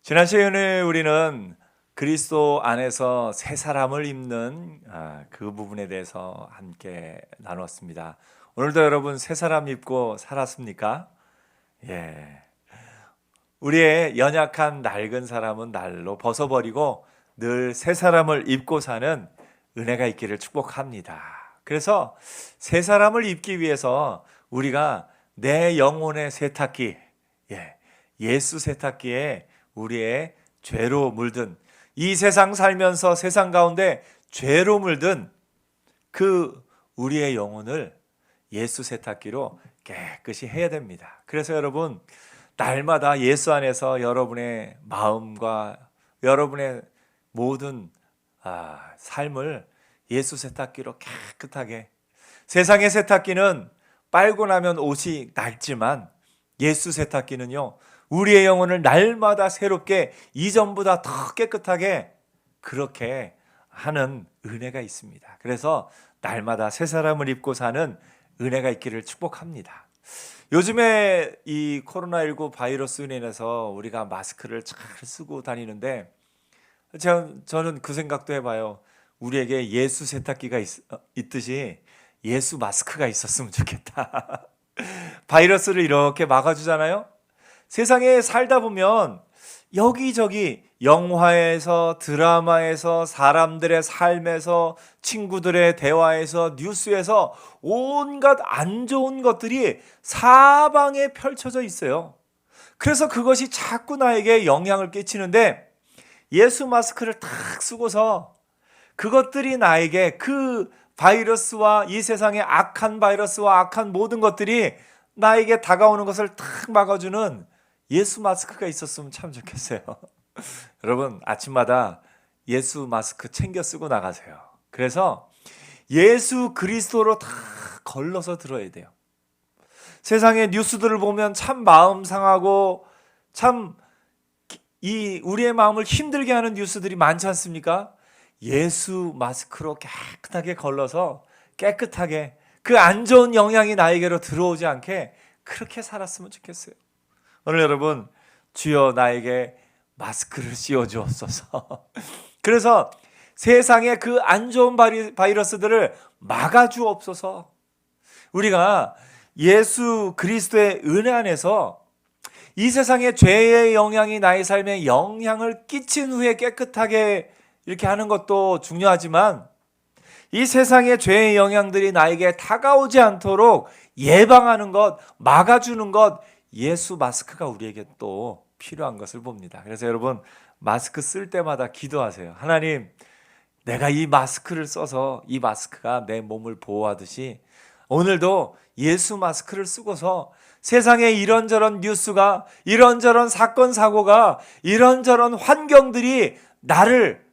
지난 시간에 우리는 그리스도 안에서 새 사람을 입는 그 부분에 대해서 함께 나눴습니다. 오늘도 여러분 새 사람 입고 살았습니까? 예. 우리의 연약한 낡은 사람은 날로 벗어버리고 늘 새 사람을 입고 사는 은혜가 있기를 축복합니다. 그래서 새 사람을 입기 위해서 우리가 내 영혼의 세탁기, 예수 세탁기에 우리의 죄로 물든, 이 세상 살면서 세상 가운데 죄로 물든 그 우리의 영혼을 예수 세탁기로 깨끗이 해야 됩니다. 그래서 여러분, 날마다 예수 안에서 여러분의 마음과 여러분의 모든 삶을 예수 세탁기로 깨끗하게, 세상의 세탁기는 빨고 나면 옷이 낡지만 예수 세탁기는요, 우리의 영혼을 날마다 새롭게 이전보다 더 깨끗하게 그렇게 하는 은혜가 있습니다. 그래서 날마다 새 사람을 입고 사는 은혜가 있기를 축복합니다. 요즘에 이 코로나19 바이러스로 인해서 우리가 마스크를 잘 쓰고 다니는데 저는 그 생각도 해봐요. 우리에게 예수 세탁기가 있듯이 예수 마스크가 있었으면 좋겠다. 바이러스를 이렇게 막아주잖아요. 세상에 살다 보면 여기저기 영화에서, 드라마에서, 사람들의 삶에서, 친구들의 대화에서, 뉴스에서 온갖 안 좋은 것들이 사방에 펼쳐져 있어요. 그래서 그것이 자꾸 나에게 영향을 끼치는데 예수 마스크를 탁 쓰고서 그것들이 나에게, 그 바이러스와 이 세상의 악한 바이러스와 악한 모든 것들이 나에게 다가오는 것을 탁 막아주는 예수 마스크가 있었으면 참 좋겠어요. 여러분, 아침마다 예수 마스크 챙겨 쓰고 나가세요. 그래서 예수 그리스도로 다 걸러서 들어야 돼요. 세상의 뉴스들을 보면 참 마음 상하고 참 우리의 마음을 힘들게 하는 뉴스들이 많지 않습니까? 예수 마스크로 깨끗하게 걸러서 깨끗하게 그 안 좋은 영향이 나에게로 들어오지 않게 그렇게 살았으면 좋겠어요. 오늘 여러분, 주여 나에게 마스크를 씌워주옵소서. 그래서 세상의 그 안 좋은 바이러스들을 막아주옵소서. 우리가 예수 그리스도의 은혜 안에서 이 세상의 죄의 영향이 나의 삶에 영향을 끼친 후에 깨끗하게 이렇게 하는 것도 중요하지만 이 세상의 죄의 영향들이 나에게 다가오지 않도록 예방하는 것, 막아주는 것, 예수 마스크가 우리에게 또 필요한 것을 봅니다. 그래서 여러분, 마스크 쓸 때마다 기도하세요. 하나님, 내가 이 마스크를 써서 이 마스크가 내 몸을 보호하듯이 오늘도 예수 마스크를 쓰고서 세상에 이런저런 뉴스가, 이런저런 사건 사고가, 이런저런 환경들이 나를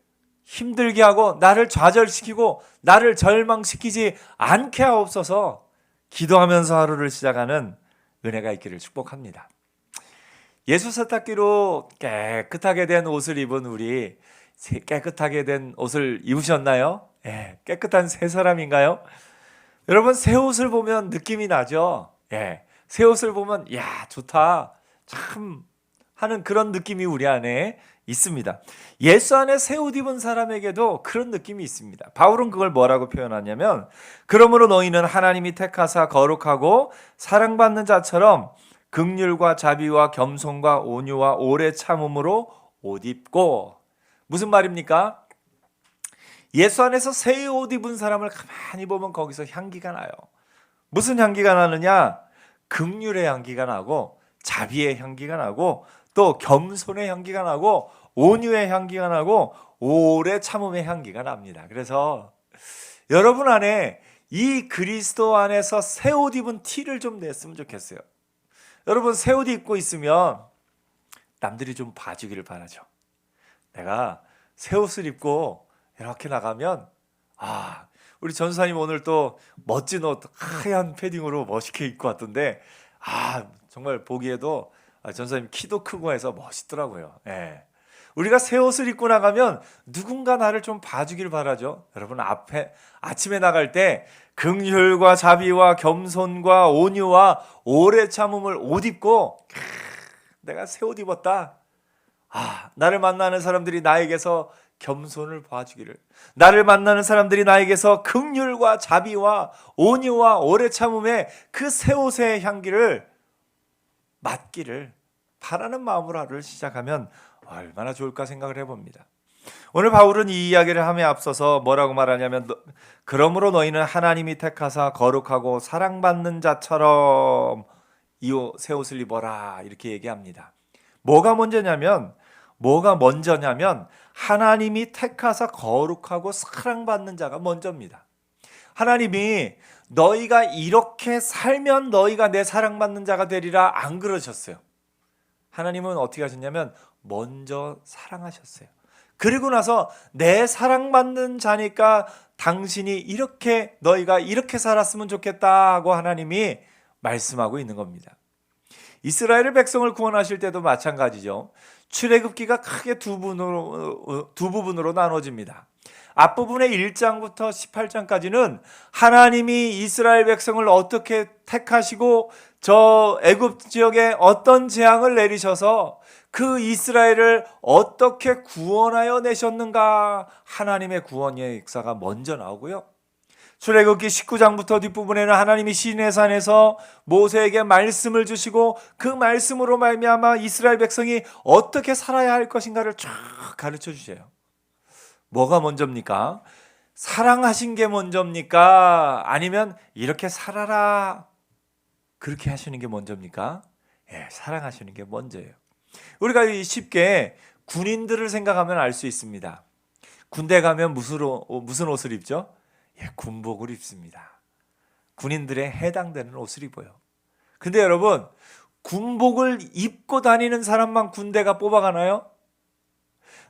힘들게 하고 나를 좌절시키고 나를 절망시키지 않게 하옵소서. 기도하면서 하루를 시작하는 은혜가 있기를 축복합니다. 예수 세탁기로 깨끗하게 된 옷을 입은 우리, 깨끗하게 된 옷을 입으셨나요? 깨끗한 새 사람인가요? 여러분, 새 옷을 보면 느낌이 나죠? 새 옷을 보면 야, 좋다, 참 하는 그런 느낌이 우리 안에 있습니다. 예수 안에 새 옷 입은 사람에게도 그런 느낌이 있습니다. 바울은 그걸 뭐라고 표현하냐면, 그러므로 너희는 하나님이 택하사 거룩하고 사랑받는 자처럼 긍휼과 자비와 겸손과 온유와 오래 참음으로 옷 입고. 무슨 말입니까? 예수 안에서 새 옷 입은 사람을 가만히 보면 거기서 향기가 나요. 무슨 향기가 나느냐? 긍휼의 향기가 나고, 자비의 향기가 나고, 또 겸손의 향기가 나고, 온유의 향기가 나고, 오래 참음의 향기가 납니다. 그래서 여러분 안에 이 그리스도 안에서 새 옷 입은 티를 좀 냈으면 좋겠어요. 여러분, 새 옷 입고 있으면 남들이 좀 봐주기를 바라죠. 내가 새 옷을 입고 이렇게 나가면, 우리 전사님 오늘 또 멋진 옷 하얀 패딩으로 멋있게 입고 왔던데, 정말 보기에도 전사님 키도 크고 해서 멋있더라고요. 우리가 새 옷을 입고 나가면 누군가 나를 좀 봐주길 바라죠. 여러분, 아침에 나갈 때 긍휼과 자비와 겸손과 온유와 오래 참음을 옷 입고, 내가 새 옷 입었다, 나를 만나는 사람들이 나에게서 겸손을 봐주기를, 나를 만나는 사람들이 나에게서 긍휼과 자비와 온유와 오래 참음의 그 새 옷의 향기를 맡기를 바라는 마음으로 하루를 시작하면 얼마나 좋을까 생각을 해봅니다. 오늘 바울은 이 이야기를 함에 앞서서 뭐라고 말하냐면, 그러므로 너희는 하나님이 택하사 거룩하고 사랑받는 자처럼 이 새 옷을 입어라, 이렇게 얘기합니다. 뭐가 먼저냐면 하나님이 택하사 거룩하고 사랑받는 자가 먼저입니다. 하나님이 너희가 이렇게 살면 너희가 내 사랑받는 자가 되리라 안 그러셨어요. 하나님은 어떻게 하셨냐면 먼저 사랑하셨어요. 그리고 나서 내 사랑받는 자니까 당신이 너희가 이렇게 살았으면 좋겠다 하고 하나님이 말씀하고 있는 겁니다. 이스라엘 백성을 구원하실 때도 마찬가지죠. 출애굽기가 크게 두 부분으로 나눠집니다. 앞부분의 1장부터 18장까지는 하나님이 이스라엘 백성을 어떻게 택하시고 저 애굽 지역에 어떤 재앙을 내리셔서 그 이스라엘을 어떻게 구원하여 내셨는가, 하나님의 구원의 역사가 먼저 나오고요. 출애굽기 19장부터 뒷부분에는 하나님이 시내 산에서 모세에게 말씀을 주시고 그 말씀으로 말미암아 이스라엘 백성이 어떻게 살아야 할 것인가를 쫙 가르쳐 주세요. 뭐가 먼저입니까? 사랑하신 게 먼저입니까? 아니면 이렇게 살아라, 그렇게 하시는 게 먼저입니까? 사랑하시는 게 먼저예요. 우리가 쉽게 군인들을 생각하면 알 수 있습니다. 군대 가면 무슨 옷을 입죠? 군복을 입습니다. 군인들에 해당되는 옷을 입어요. 근데 여러분, 군복을 입고 다니는 사람만 군대가 뽑아가나요?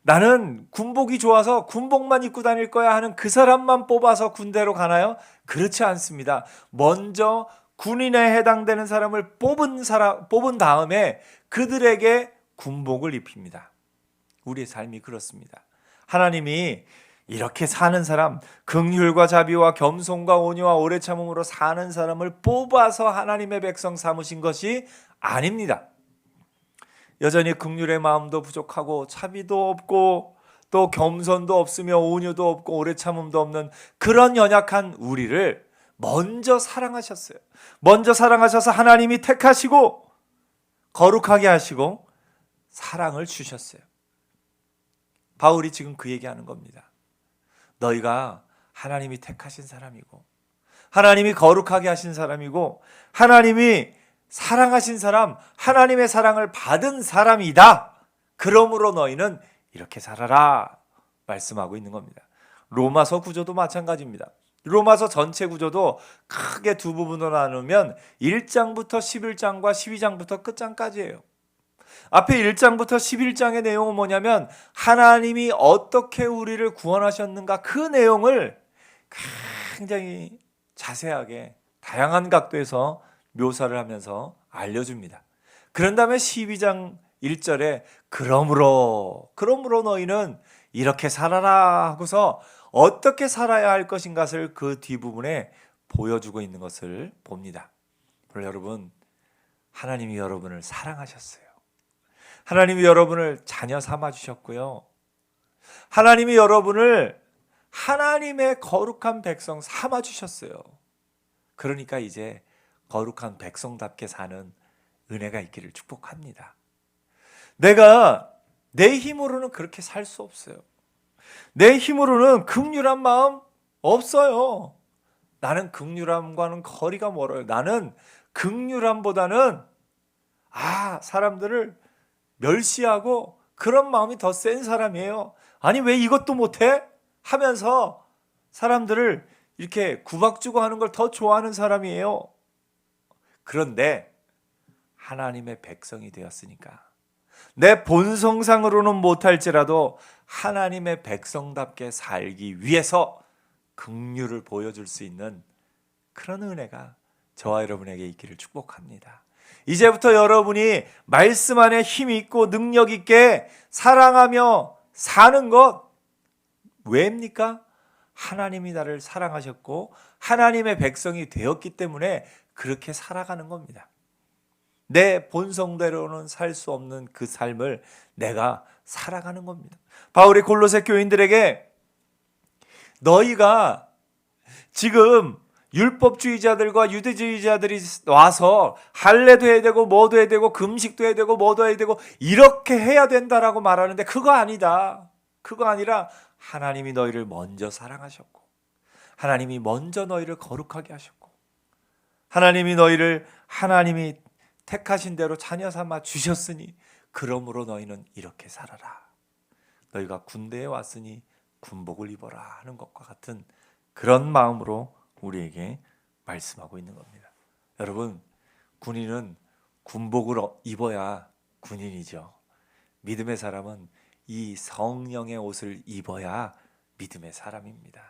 나는 군복이 좋아서 군복만 입고 다닐 거야 하는 그 사람만 뽑아서 군대로 가나요? 그렇지 않습니다. 먼저 군인에 해당되는 사람을 뽑은 다음에 그들에게 군복을 입힙니다. 우리의 삶이 그렇습니다. 하나님이 이렇게 사는 사람, 긍휼과 자비와 겸손과 온유와 오래 참음으로 사는 사람을 뽑아서 하나님의 백성 삼으신 것이 아닙니다. 여전히 긍휼의 마음도 부족하고 자비도 없고 또 겸손도 없으며 온유도 없고 오래 참음도 없는 그런 연약한 우리를 먼저 사랑하셨어요. 먼저 사랑하셔서 하나님이 택하시고 거룩하게 하시고 사랑을 주셨어요. 바울이 지금 그 얘기하는 겁니다. 너희가 하나님이 택하신 사람이고 하나님이 거룩하게 하신 사람이고 하나님이 사랑하신 사람, 하나님의 사랑을 받은 사람이다. 그러므로 너희는 이렇게 살아라 말씀하고 있는 겁니다. 로마서 구조도 마찬가지입니다. 로마서 전체 구조도 크게 두 부분으로 나누면 1장부터 11장과 12장부터 끝장까지예요. 앞에 1장부터 11장의 내용은 뭐냐면 하나님이 어떻게 우리를 구원하셨는가, 그 내용을 굉장히 자세하게 다양한 각도에서 묘사를 하면서 알려줍니다. 그런 다음에 12장 1절에 그러므로 너희는 이렇게 살아라 하고서 어떻게 살아야 할 것인가를 그 뒷부분에 보여주고 있는 것을 봅니다. 여러분, 하나님이 여러분을 사랑하셨어요. 하나님이 여러분을 자녀 삼아 주셨고요. 하나님이 여러분을 하나님의 거룩한 백성 삼아 주셨어요. 그러니까 이제 거룩한 백성답게 사는 은혜가 있기를 축복합니다. 내가 내 힘으로는 그렇게 살 수 없어요. 내 힘으로는 긍휼한 마음 없어요. 나는 긍휼함과는 거리가 멀어요. 나는 긍휼함보다는 사람들을 멸시하고 그런 마음이 더 센 사람이에요. 아니 왜 이것도 못해? 하면서 사람들을 이렇게 구박주고 하는 걸 더 좋아하는 사람이에요. 그런데 하나님의 백성이 되었으니까 내 본성상으로는 못할지라도 하나님의 백성답게 살기 위해서 긍휼을 보여줄 수 있는 그런 은혜가 저와 여러분에게 있기를 축복합니다. 이제부터 여러분이 말씀 안에 힘 있고 능력 있게 사랑하며 사는 것 왜입니까? 하나님이 나를 사랑하셨고 하나님의 백성이 되었기 때문에 그렇게 살아가는 겁니다. 내 본성대로는 살 수 없는 그 삶을 내가 살아가는 겁니다. 바울이 골로새 교인들에게 너희가 지금 율법주의자들과 유대주의자들이 와서 할례도 해야 되고 뭐도 해야 되고 금식도 해야 되고 뭐도 해야 되고 이렇게 해야 된다라고 말하는데 그거 아니다. 그거 아니라 하나님이 너희를 먼저 사랑하셨고 하나님이 먼저 너희를 거룩하게 하셨고 하나님이 너희를 하나님이 택하신 대로 자녀 삼아 주셨으니 그러므로 너희는 이렇게 살아라. 너희가 군대에 왔으니 군복을 입어라 하는 것과 같은 그런 마음으로 우리에게 말씀하고 있는 겁니다. 여러분, 군인은 군복을 입어야 군인이죠. 믿음의 사람은 이 성령의 옷을 입어야 믿음의 사람입니다.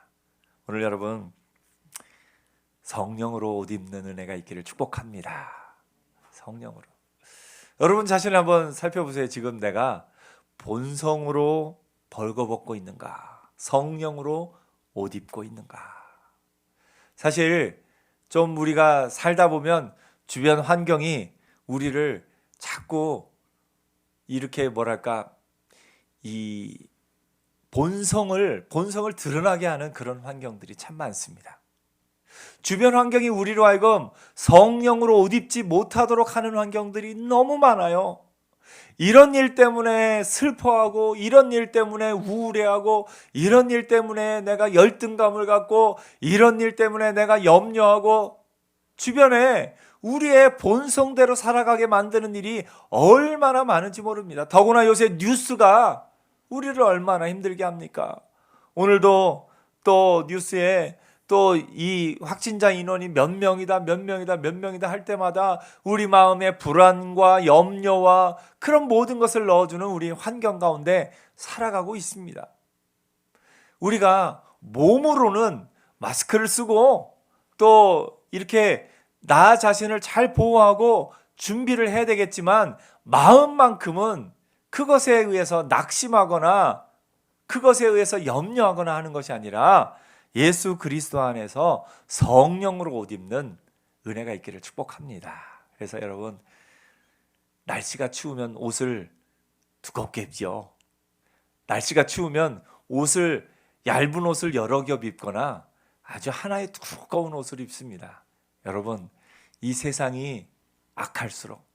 오늘 여러분 성령으로 옷 입는 은혜가 있기를 축복합니다. 성령으로. 여러분 자신을 한번 살펴보세요. 지금 내가 본성으로 벌거벗고 있는가? 성령으로 옷 입고 있는가? 사실 좀 우리가 살다 보면 주변 환경이 우리를 자꾸 이렇게 뭐랄까 이 본성을 드러나게 하는 그런 환경들이 참 많습니다. 주변 환경이 우리로 하여금 성령으로 옷 입지 못하도록 하는 환경들이 너무 많아요. 이런 일 때문에 슬퍼하고 이런 일 때문에 우울해하고 이런 일 때문에 내가 열등감을 갖고 이런 일 때문에 내가 염려하고 주변에 우리의 본성대로 살아가게 만드는 일이 얼마나 많은지 모릅니다. 더구나 요새 뉴스가 우리를 얼마나 힘들게 합니까? 오늘도 또 뉴스에 또 이 확진자 인원이 몇 명이다 할 때마다 우리 마음에 불안과 염려와 그런 모든 것을 넣어주는 우리 환경 가운데 살아가고 있습니다. 우리가 몸으로는 마스크를 쓰고 또 이렇게 나 자신을 잘 보호하고 준비를 해야 되겠지만 마음만큼은 그것에 의해서 낙심하거나 그것에 의해서 염려하거나 하는 것이 아니라 예수 그리스도 안에서 성령으로 옷 입는 은혜가 있기를 축복합니다. 그래서 여러분 날씨가 추우면 옷을 두껍게 입죠. 날씨가 추우면 얇은 옷을 여러 겹 입거나 아주 하나의 두꺼운 옷을 입습니다. 여러분 이 세상이 악할수록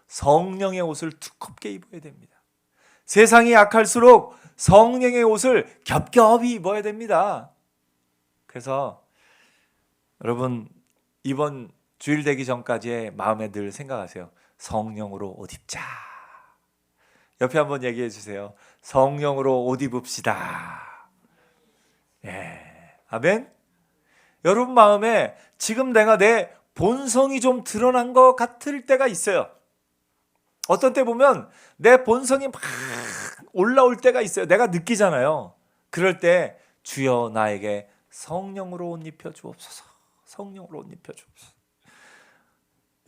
성령의 옷을 두껍게 입어야 됩니다. 세상이 약할수록 성령의 옷을 겹겹이 입어야 됩니다. 그래서 여러분 이번 주일 되기 전까지의 마음에 늘 생각하세요. 성령으로 옷 입자. 옆에 한번 얘기해 주세요. 성령으로 옷 입읍시다. 예, 아멘. 여러분 마음에 지금 내가 내 본성이 좀 드러난 것 같을 때가 있어요. 어떤 때 보면 내 본성이 막 올라올 때가 있어요. 내가 느끼잖아요. 그럴 때 주여 나에게 성령으로 옷 입혀 주옵소서. 성령으로 옷 입혀 주옵소서.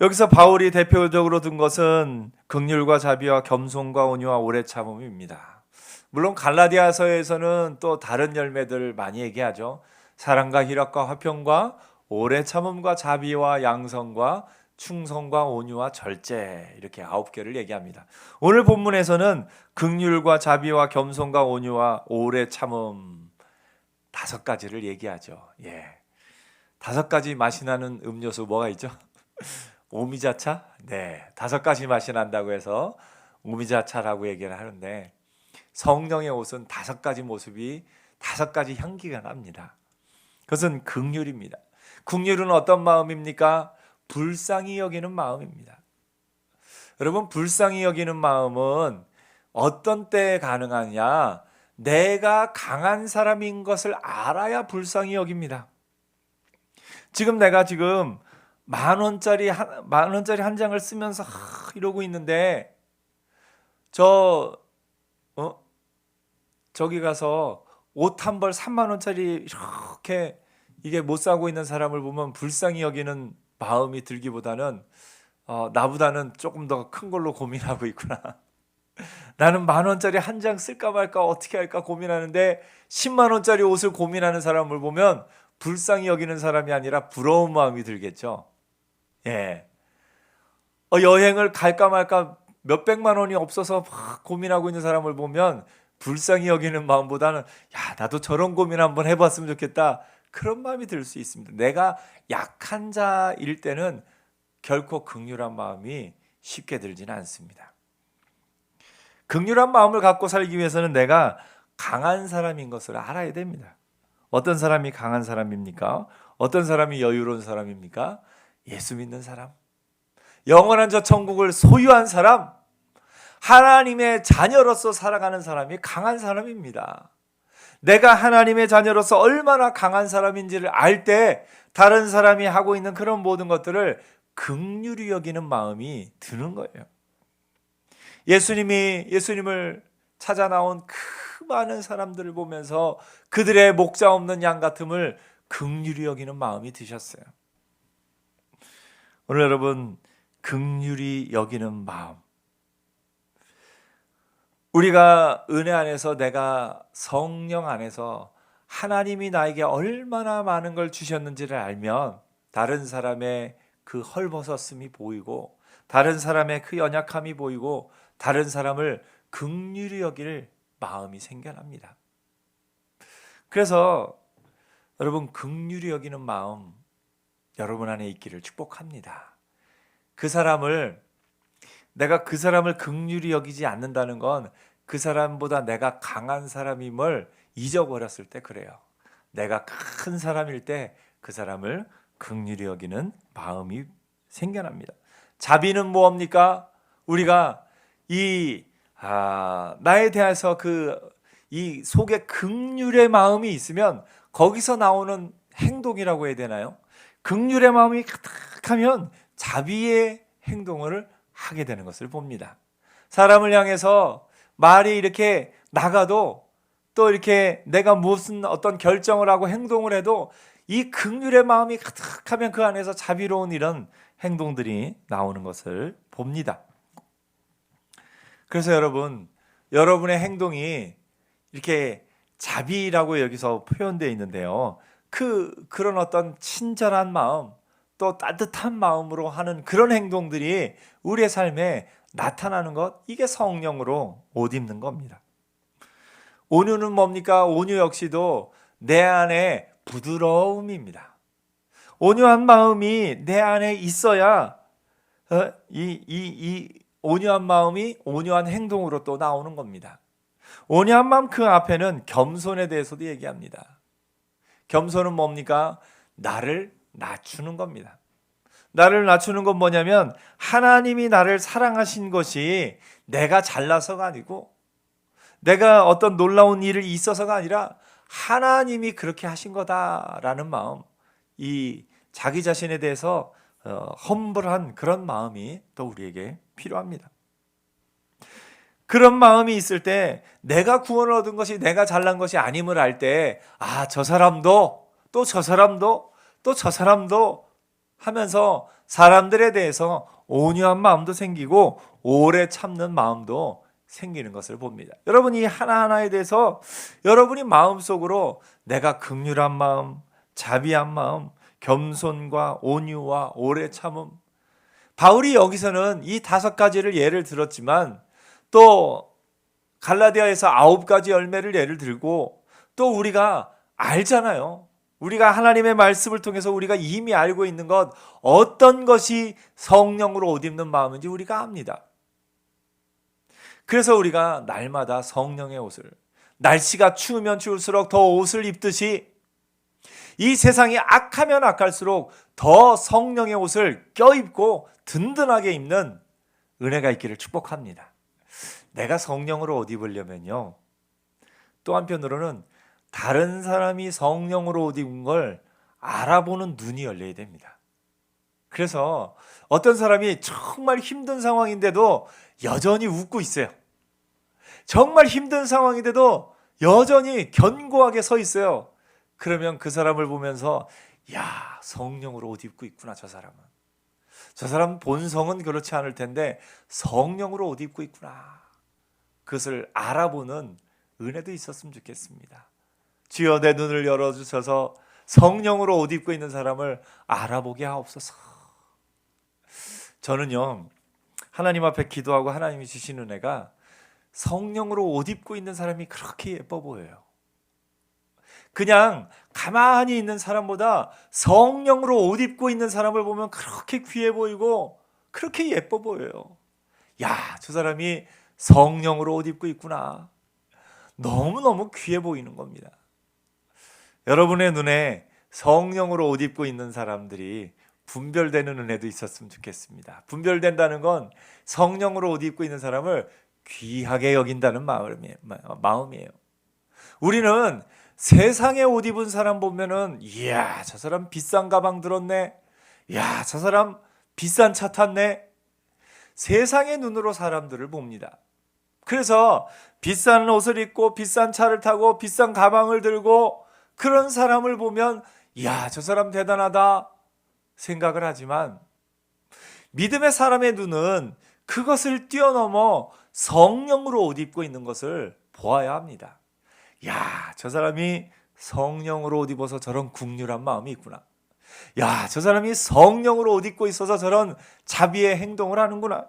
여기서 바울이 대표적으로 든 것은 긍휼과 자비와 겸손과 온유와 오래 참음입니다. 물론 갈라디아서에서는 또 다른 열매들 많이 얘기하죠. 사랑과 희락과 화평과 오래 참음과 자비와 양성과 충성과 온유와 절제 이렇게 9개를 얘기합니다. 오늘 본문에서는 긍휼과 자비와 겸손과 온유와 오래 참음 5가지를 얘기하죠. 예. 5가지 맛이 나는 음료수 뭐가 있죠? 오미자차? 네. 5가지 맛이 난다고 해서 오미자차라고 얘기를 하는데 성령의 옷은 5가지 모습이 5가지 향기가 납니다. 그것은 긍휼입니다. 긍휼은 어떤 마음입니까? 불쌍히 여기는 마음입니다. 여러분 불쌍히 여기는 마음은 어떤 때에 가능하냐? 내가 강한 사람인 것을 알아야 불쌍히 여깁니다. 지금 내가 만 원짜리 한 장을 쓰면서 이러고 있는데 저기 가서 옷 한 벌 3만 원짜리 이렇게 이게 못 사고 있는 사람을 보면 불쌍히 여기는 마음이 들기보다는 나보다는 조금 더 큰 걸로 고민하고 있구나. 나는 만 원짜리 한 장 쓸까 말까 어떻게 할까 고민하는데 10만 원짜리 옷을 고민하는 사람을 보면 불쌍히 여기는 사람이 아니라 부러운 마음이 들겠죠. 예. 여행을 갈까 말까 몇백만 원이 없어서 막 고민하고 있는 사람을 보면 불쌍히 여기는 마음보다는 야, 나도 저런 고민 한번 해봤으면 좋겠다, 그런 마음이 들 수 있습니다. 내가 약한 자일 때는 결코 긍휼한 마음이 쉽게 들지는 않습니다. 긍휼한 마음을 갖고 살기 위해서는 내가 강한 사람인 것을 알아야 됩니다. 어떤 사람이 강한 사람입니까? 어떤 사람이 여유로운 사람입니까? 예수 믿는 사람, 영원한 저 천국을 소유한 사람, 하나님의 자녀로서 살아가는 사람이 강한 사람입니다. 내가 하나님의 자녀로서 얼마나 강한 사람인지를 알 때 다른 사람이 하고 있는 그런 모든 것들을 긍휼히 여기는 마음이 드는 거예요. 예수님을 찾아 나온 그 많은 사람들을 보면서 그들의 목자 없는 양 같음을 긍휼히 여기는 마음이 드셨어요. 오늘 여러분, 긍휼히 여기는 마음, 우리가 은혜 안에서, 내가 성령 안에서 하나님이 나에게 얼마나 많은 걸 주셨는지를 알면 다른 사람의 그 헐벗었음이 보이고, 다른 사람의 그 연약함이 보이고, 다른 사람을 긍휼히 여길 마음이 생겨납니다. 그래서 여러분, 긍휼히 여기는 마음 여러분 안에 있기를 축복합니다. 내가 그 사람을 긍휼히 여기지 않는다는 건 그 사람보다 내가 강한 사람임을 잊어버렸을 때 그래요. 내가 큰 사람일 때 그 사람을 긍휼히 여기는 마음이 생겨납니다. 자비는 무엇입니까? 우리가 나에 대해서 이 속에 긍휼의 마음이 있으면 거기서 나오는 행동이라고 해야 되나요? 긍휼의 마음이 가득하면 자비의 행동을 하게 되는 것을 봅니다. 사람을 향해서 말이 이렇게 나가도, 또 이렇게 내가 무슨 어떤 결정을 하고 행동을 해도 이 긍휼의 마음이 가득하면 그 안에서 자비로운 이런 행동들이 나오는 것을 봅니다. 그래서 여러분의 행동이 이렇게 자비라고 여기서 표현되어 있는데요, 그런 어떤 친절한 마음, 또 따뜻한 마음으로 하는 그런 행동들이 우리의 삶에 나타나는 것, 이게 성령으로 옷 입는 겁니다. 온유는 뭡니까? 온유 역시도 내 안에 부드러움입니다. 온유한 마음이 내 안에 있어야 이 온유한 마음이 온유한 행동으로 또 나오는 겁니다. 온유한 마음 그 앞에는 겸손에 대해서도 얘기합니다. 겸손은 뭡니까? 나를 낮추는 겁니다. 나를 낮추는 건 뭐냐면 하나님이 나를 사랑하신 것이 내가 잘나서가 아니고, 내가 어떤 놀라운 일이 있어서가 아니라 하나님이 그렇게 하신 거다라는 마음, 이 자기 자신에 대해서 험블한 그런 마음이 또 우리에게 필요합니다. 그런 마음이 있을 때 내가 구원을 얻은 것이 내가 잘난 것이 아님을 알 때, 저 사람도 또 저 사람도 또 저 사람도 하면서 사람들에 대해서 온유한 마음도 생기고 오래 참는 마음도 생기는 것을 봅니다. 여러분, 이 하나하나에 대해서 여러분이 마음속으로 내가 긍휼한 마음, 자비한 마음, 겸손과 온유와 오래 참음, 바울이 여기서는 이 5가지를 예를 들었지만 또 갈라디아에서 9가지 열매를 예를 들고, 또 우리가 알잖아요. 우리가 하나님의 말씀을 통해서 우리가 이미 알고 있는 것, 어떤 것이 성령으로 옷 입는 마음인지 우리가 압니다. 그래서 우리가 날마다 성령의 옷을, 날씨가 추우면 추울수록 더 옷을 입듯이 이 세상이 악하면 악할수록 더 성령의 옷을 껴입고 든든하게 입는 은혜가 있기를 축복합니다. 내가 성령으로 옷 입으려면요, 또 한편으로는 다른 사람이 성령으로 옷 입은 걸 알아보는 눈이 열려야 됩니다. 그래서 어떤 사람이 정말 힘든 상황인데도 여전히 웃고 있어요. 정말 힘든 상황인데도 여전히 견고하게 서 있어요. 그러면 그 사람을 보면서 야, 성령으로 옷 입고 있구나. 저 사람 본성은 그렇지 않을 텐데 성령으로 옷 입고 있구나. 그것을 알아보는 은혜도 있었으면 좋겠습니다. 주여, 내 눈을 열어주셔서 성령으로 옷 입고 있는 사람을 알아보게 하옵소서. 저는요, 하나님 앞에 기도하고 하나님이 주신 은혜가 성령으로 옷 입고 있는 사람이 그렇게 예뻐 보여요. 그냥 가만히 있는 사람보다 성령으로 옷 입고 있는 사람을 보면 그렇게 귀해 보이고 그렇게 예뻐 보여요. 야, 저 사람이 성령으로 옷 입고 있구나. 너무너무 귀해 보이는 겁니다. 여러분의 눈에 성령으로 옷 입고 있는 사람들이 분별되는 은혜도 있었으면 좋겠습니다. 분별된다는 건 성령으로 옷 입고 있는 사람을 귀하게 여긴다는 마음이에요. 우리는 세상에 옷 입은 사람 보면은 이야, 저 사람 비싼 가방 들었네. 야, 저 사람 비싼 차 탔네. 세상의 눈으로 사람들을 봅니다. 그래서 비싼 옷을 입고 비싼 차를 타고 비싼 가방을 들고 그런 사람을 보면 이야, 저 사람 대단하다 생각을 하지만 믿음의 사람의 눈은 그것을 뛰어넘어 성령으로 옷 입고 있는 것을 보아야 합니다. 야, 저 사람이 성령으로 옷 입어서 저런 국률한 마음이 있구나. 야, 저 사람이 성령으로 옷 입고 있어서 저런 자비의 행동을 하는구나.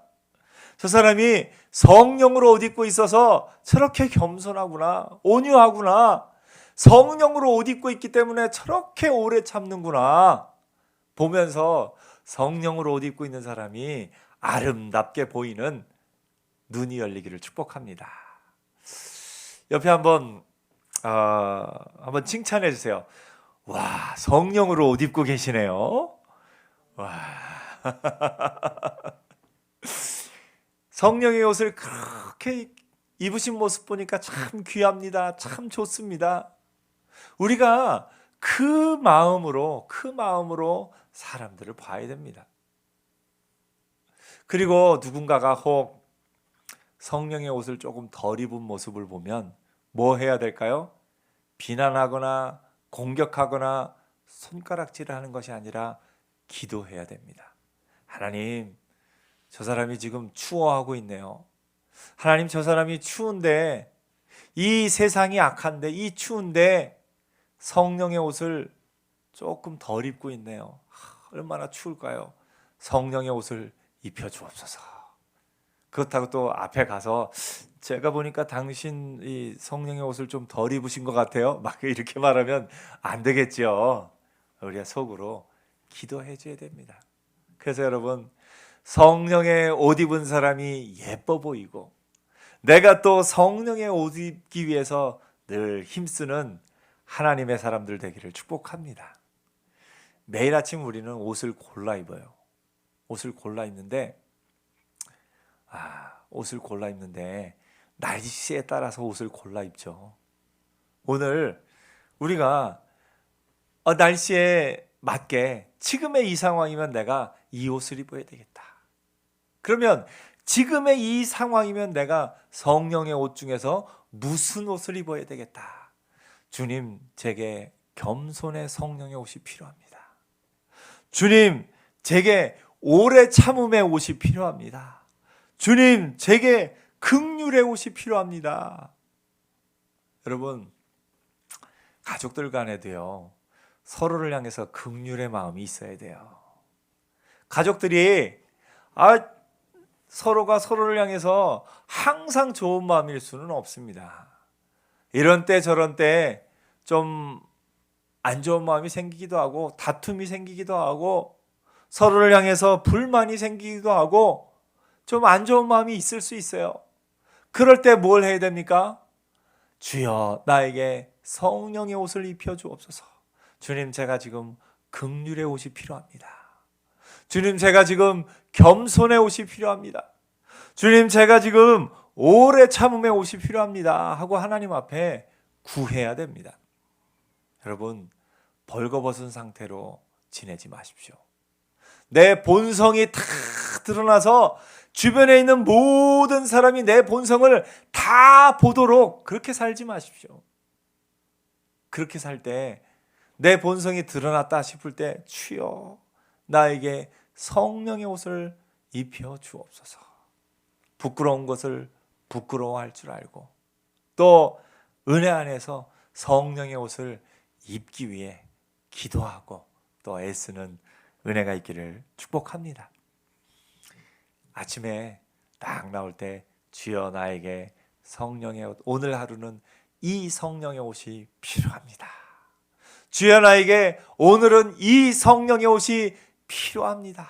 저 사람이 성령으로 옷 입고 있어서 저렇게 겸손하구나, 온유하구나. 성령으로 옷 입고 있기 때문에 저렇게 오래 참는구나 보면서 성령으로 옷 입고 있는 사람이 아름답게 보이는 눈이 열리기를 축복합니다. 옆에 한번 칭찬해 주세요. 와, 성령으로 옷 입고 계시네요. 와. 성령의 옷을 그렇게 입으신 모습 보니까 참 귀합니다. 참 좋습니다. 우리가 그 마음으로 사람들을 봐야 됩니다. 그리고 누군가가 혹 성령의 옷을 조금 덜 입은 모습을 보면 뭐 해야 될까요? 비난하거나 공격하거나 손가락질을 하는 것이 아니라 기도해야 됩니다. 하나님, 저 사람이 지금 추워하고 있네요. 하나님, 저 사람이 추운데, 이 세상이 악한데, 이 추운데 성령의 옷을 조금 덜 입고 있네요. 얼마나 추울까요? 성령의 옷을 입혀주옵소서. 그렇다고 또 앞에 가서 제가 보니까 당신 이 성령의 옷을 좀 덜 입으신 것 같아요. 막 이렇게 말하면 안 되겠죠. 우리가 속으로 기도해 줘야 됩니다. 그래서 여러분, 성령의 옷 입은 사람이 예뻐 보이고 내가 또 성령의 옷 입기 위해서 늘 힘쓰는 하나님의 사람들 되기를 축복합니다. 매일 아침 우리는 옷을 골라 입어요. 옷을 골라 입는데 날씨에 따라서 옷을 골라 입죠. 오늘 우리가 날씨에 맞게 지금의 이 상황이면 내가 이 옷을 입어야 되겠다. 그러면 지금의 이 상황이면 내가 성령의 옷 중에서 무슨 옷을 입어야 되겠다. 주님, 제게 겸손의 성령의 옷이 필요합니다. 주님, 제게 오래 참음의 옷이 필요합니다. 주님, 제게 긍휼의 옷이 필요합니다. 여러분, 가족들 간에도요, 서로를 향해서 긍휼의 마음이 있어야 돼요. 가족들이 서로가 서로를 향해서 항상 좋은 마음일 수는 없습니다. 이런 때 저런 때 좀 안 좋은 마음이 생기기도 하고 다툼이 생기기도 하고 서로를 향해서 불만이 생기기도 하고 좀 안 좋은 마음이 있을 수 있어요. 그럴 때 뭘 해야 됩니까? 주여, 나에게 성령의 옷을 입혀 주옵소서. 주님, 제가 지금 긍휼의 옷이 필요합니다. 주님, 제가 지금 겸손의 옷이 필요합니다. 주님, 제가 지금 오래 참음의 옷이 필요합니다 하고 하나님 앞에 구해야 됩니다. 여러분, 벌거벗은 상태로 지내지 마십시오. 내 본성이 다 드러나서 주변에 있는 모든 사람이 내 본성을 다 보도록 그렇게 살지 마십시오. 그렇게 살 때 내 본성이 드러났다 싶을 때 주여, 나에게 성령의 옷을 입혀 주옵소서. 부끄러운 것을 부끄러워할 줄 알고 또 은혜 안에서 성령의 옷을 입기 위해 기도하고 또 애쓰는 은혜가 있기를 축복합니다. 아침에 딱 나올 때 주여 나에게 성령의 옷, 오늘 하루는 이 성령의 옷이 필요합니다. 주여 나에게 오늘은 이 성령의 옷이 필요합니다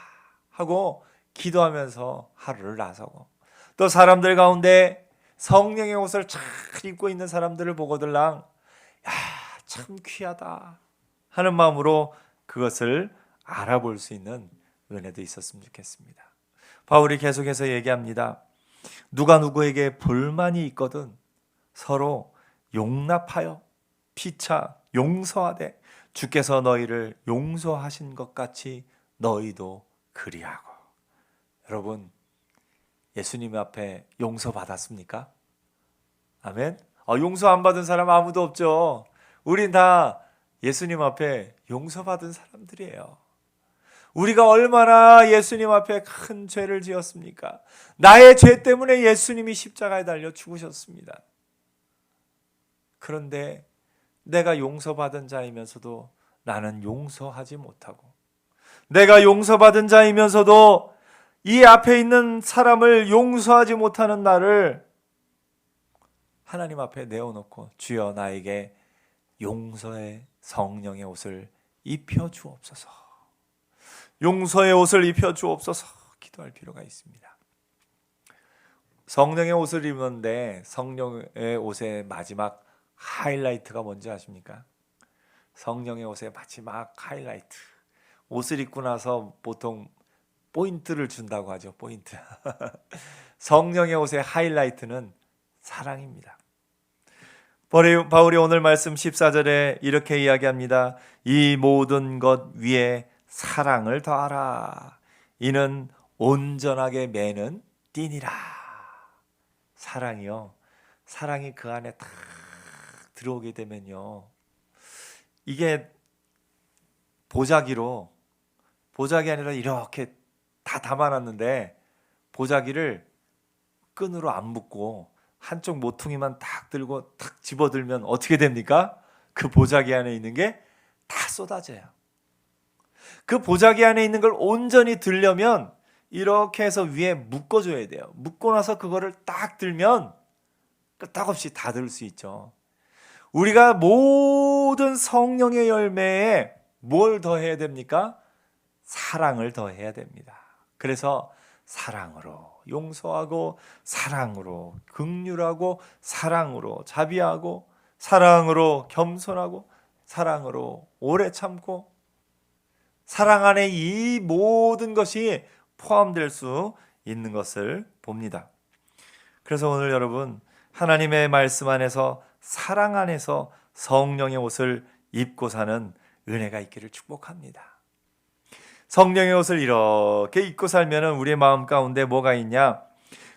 하고 기도하면서 하루를 나서고, 또 사람들 가운데 성령의 옷을 잘 입고 있는 사람들을 보고들랑 야, 참 귀하다 하는 마음으로 그것을 알아볼 수 있는 은혜도 있었으면 좋겠습니다. 바울이 계속해서 얘기합니다. 누가 누구에게 불만이 있거든 서로 용납하여 피차 용서하되 주께서 너희를 용서하신 것 같이 너희도 그리하고. 여러분, 예수님 앞에 용서받았습니까? 아멘. 용서 안 받은 사람 아무도 없죠. 우린 다 예수님 앞에 용서받은 사람들이에요. 우리가 얼마나 예수님 앞에 큰 죄를 지었습니까? 나의 죄 때문에 예수님이 십자가에 달려 죽으셨습니다. 그런데 내가 용서받은 자이면서도 나는 용서하지 못하고, 내가 용서받은 자이면서도 이 앞에 있는 사람을 용서하지 못하는 나를 하나님 앞에 내어놓고 주여 나에게 용서의 성령의 옷을 입혀 주옵소서, 용서의 옷을 입혀 주옵소서 기도할 필요가 있습니다. 성령의 옷을 입는데 성령의 옷의 마지막 하이라이트가 뭔지 아십니까? 성령의 옷의 마지막 하이라이트, 옷을 입고 나서 보통 포인트를 준다고 하죠. 포인트. 성령의 옷의 하이라이트는 사랑입니다. 바울이 오늘 말씀 14절에 이렇게 이야기합니다. 이 모든 것 위에 사랑을 더하라. 이는 온전하게 매는 띠니라. 사랑이요. 사랑이 그 안에 딱 들어오게 되면요, 이게 보자기 아니라 이렇게 다 담아놨는데 보자기를 끈으로 안 묶고 한쪽 모퉁이만 딱 들고 탁 집어들면 어떻게 됩니까? 그 보자기 안에 있는 게 다 쏟아져요. 그 보자기 안에 있는 걸 온전히 들려면 이렇게 해서 위에 묶어줘야 돼요. 묶고 나서 그거를 딱 들면 끄떡없이 다 들 수 있죠. 우리가 모든 성령의 열매에 뭘 더해야 됩니까? 사랑을 더해야 됩니다. 그래서 사랑으로 용서하고, 사랑으로 긍휼하고, 사랑으로 자비하고, 사랑으로 겸손하고, 사랑으로 오래 참고, 사랑 안에 이 모든 것이 포함될 수 있는 것을 봅니다. 그래서 오늘 여러분, 하나님의 말씀 안에서, 사랑 안에서 성령의 옷을 입고 사는 은혜가 있기를 축복합니다. 성령의 옷을 이렇게 입고 살면 우리의 마음 가운데 뭐가 있냐?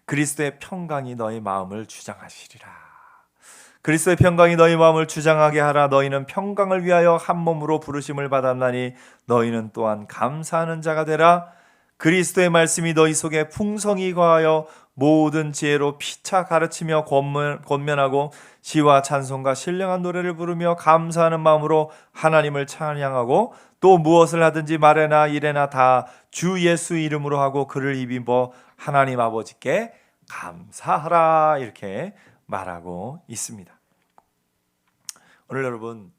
그리스도의 평강이 너희 마음을 주장하시리라. 그리스도의 평강이 너희 마음을 주장하게 하라. 너희는 평강을 위하여 한 몸으로 부르심을 받았나니 너희는 또한 감사하는 자가 되라. 그리스도의 말씀이 너희 속에 풍성히 거하여 모든 지혜로 피차 가르치며 권면하고 시와 찬송과 신령한 노래를 부르며 감사하는 마음으로 하나님을 찬양하고, 또 무엇을 하든지 말에나 일에나 다 주 예수 이름으로 하고 그를 입어 하나님 아버지께 감사하라, 이렇게 말하고 있습니다. 오늘 여러분,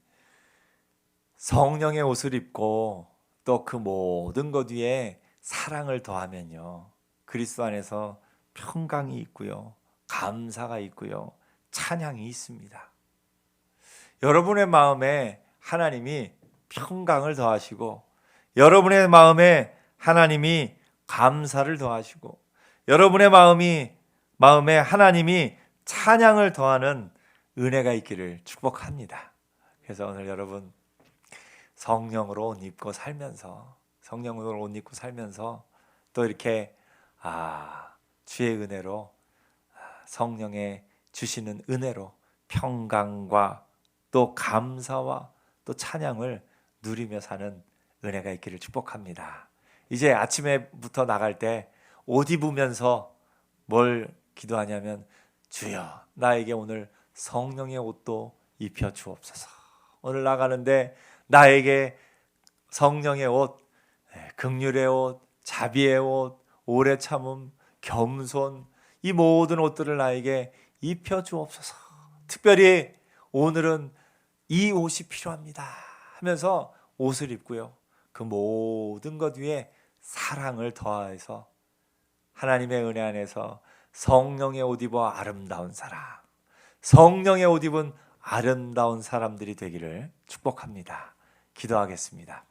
성령의 옷을 입고 또 그 모든 것 위에 사랑을 더하면요, 그리스도 안에서 평강이 있고요, 감사가 있고요, 찬양이 있습니다. 여러분의 마음에 하나님이 평강을 더하시고, 여러분의 마음에 하나님이 감사를 더하시고, 여러분의 마음에 하나님이 찬양을 더하는 은혜가 있기를 축복합니다. 그래서 오늘 여러분, 성령으로 옷 입고 살면서 또 이렇게 주의 은혜로, 성령의 주시는 은혜로 평강과 또 감사와 또 찬양을 누리며 사는 은혜가 있기를 축복합니다. 이제 아침에부터 나갈 때 옷 입으면서 뭘 기도하냐면, 주여 나에게 오늘 성령의 옷도 입혀 주옵소서. 오늘 나가는데 나에게 성령의 옷, 긍휼의 옷, 자비의 옷, 오래 참음, 겸손, 이 모든 옷들을 나에게 입혀 주옵소서. 특별히 오늘은 이 옷이 필요합니다 하면서 옷을 입고요, 그 모든 것 위에 사랑을 더해서 하나님의 은혜 안에서 성령의 옷 입어 아름다운 사람, 성령의 옷 입은 아름다운 사람들이 되기를 축복합니다. 기도하겠습니다.